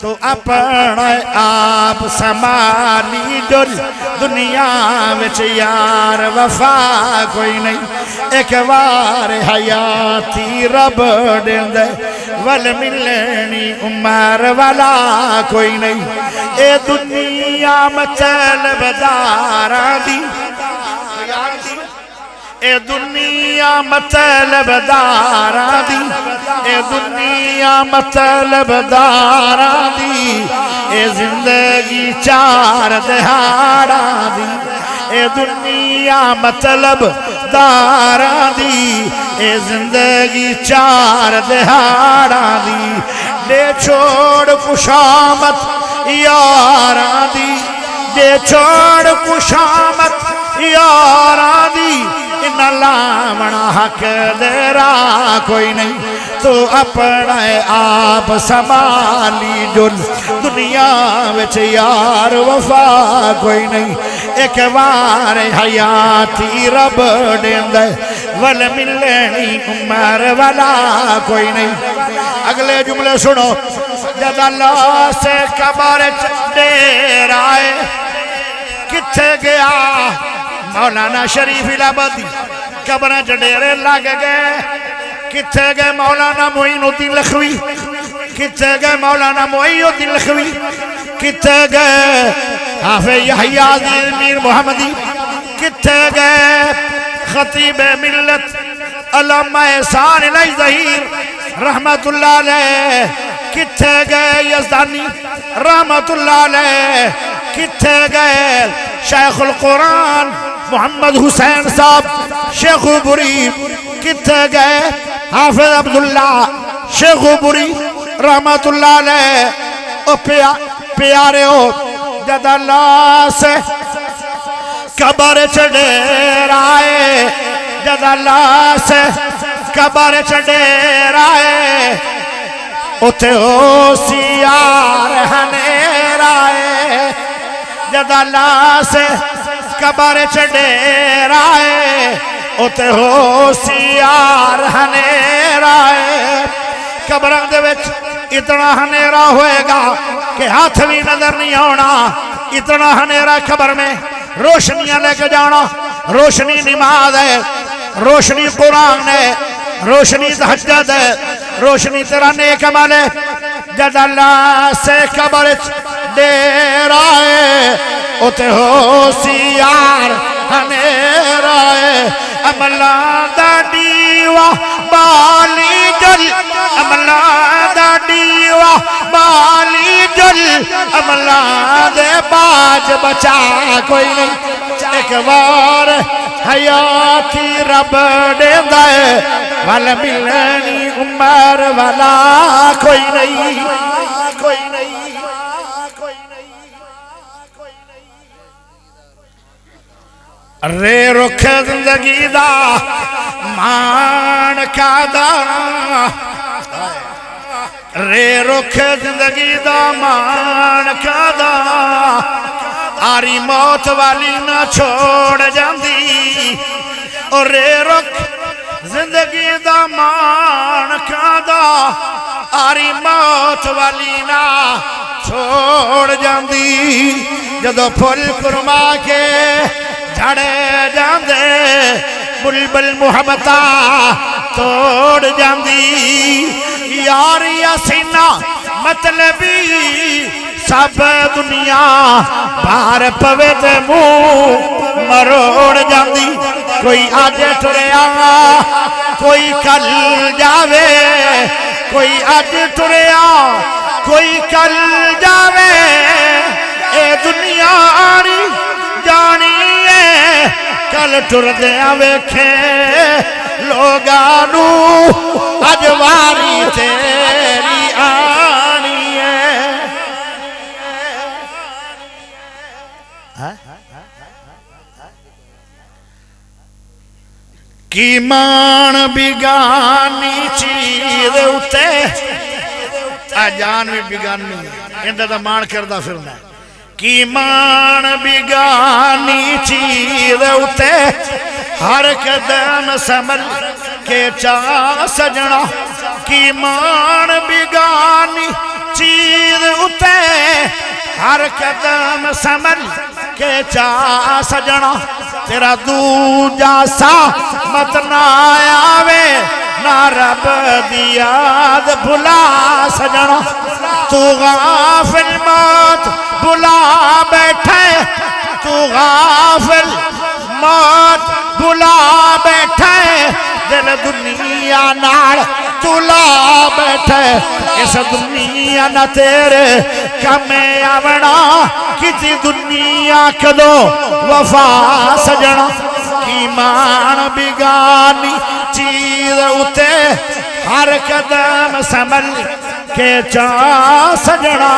تو اپنا آپ سنبھالی جل دنیا وچ یار وفا کوئی نہیں ایک وار حیاتی رب دیندے ول ملنی عمر والا کوئی نہیں اے دنیا مطلب داراں دی اے دنیا مطلب داراں دی اے دنیا مطلب داراں دی اے زندگی چار دہاڑاں دی اے دنیا مطلب داراں دی اے زندگی چار دہاڑاں دی دے چھوڑ خوشامت یاراں دی دے چھوڑ خوشامت یاراں دی لاونا حق دیرا کوئی نہیں تو اپنا آپ سنبھالی جل دنیا وچ یار وفا کوئی نہیں ایک وار حیاتی رب دیندے ول ملنی عمر والا کوئی نہیں اگلے جملے سنو جد اللہ سے قبر ڈیرائے کتھے گیا مولانا شریف الہبادی قبریں ڈیرے لگ گئے کتھے گئے مولانا معین الدین لکھوی کتھے گئے مولانا معین الدین لکھوی کتھے گئے حافظ یحییٰ میر محمدی کتھے گئے خطیب ملت علامہ احسان علی ظہیر رحمت اللہ علیہ کتھے گئے یزدانی رحمت اللہ علیہ کتھے گئے شیخ القرآن محمد حسین صاحب شیخ بری کتھے گئے حافظ عبداللہ شیخ بری رحمت اللہ علیہ او پیارے ہو جد اللہ سے قبر ڈیرائے جد اللہ سے قبر ڈیرائے اتھے ہو سیار ہنیرائے جد اللہ سے قبر ڈیرائے اتھے ہو سیار ہنیرائے قبران دے وچ اتنا ہنیرا ہوئے گا کہ ہاتھ بھی نظر نہیں ہونا اتنا ہنیرا قبر میں روشنیاں لے کے جانا روشنی نماز ہے روشنی قرآن ہے روشنی تہجد ہے روشنی تیرا نیک عمل ہے جد اللہ سے قبر ڈیرائے اتھے ہو سیار ہنیرائے عملہ دا دیوہ بالی جل عملہ دا دیوہ بالی جل عملہ دے باج بچا کوئی نہیں ایک بار حیاتی رب دیندہ ہے والا ملنی عمر والا کوئی نہیں کوئی نہیں رے رکھ زندگی دا مان کا دا رے رکھ زندگی دا مان کا دا آری موت والی نہ چھوڑ جاندی اور رے رکھ زندگی دا مان کا دا آری موت والی نہ چھوڑ جاندی جدو پھل کرما کے جھڑے جاندے بلبل محبتہ توڑ جاندی یاری سینہ مطلبی سب دنیا بار پوے دے منہ مروڑ جاندی کوئی آج ٹریا کوئی کل جاوے کوئی آج ٹریا کوئی کل جاوے اے دنیا آری جانی کل ٹر دیا ویکھے لوگانو اجواری تیری آنی ہے کی مان بگانی چیز اتے جان بھی بگانی اندھا دا مان کردہ پھرنا کی مان بگانی چیز اتے ہر قدم سمل کے چاہ سجنا کی مان بگانی چیز اتے ہر قدم سنبھل کے چا سجنا تیرا دوجا سا مت نہ آوے نہ رب دی یاد بھلا سجنا تو غافل موت بلا بیٹھے تو غافل موت بلا بیٹھے دل دنیا نال تلا بیٹھے اس دنیا نہ تیرے کمیں آونا کسی دنیا کدو وفا سجنا ایمان بگانی چیز اتے ہر قدم سنبھل کے چا سجنا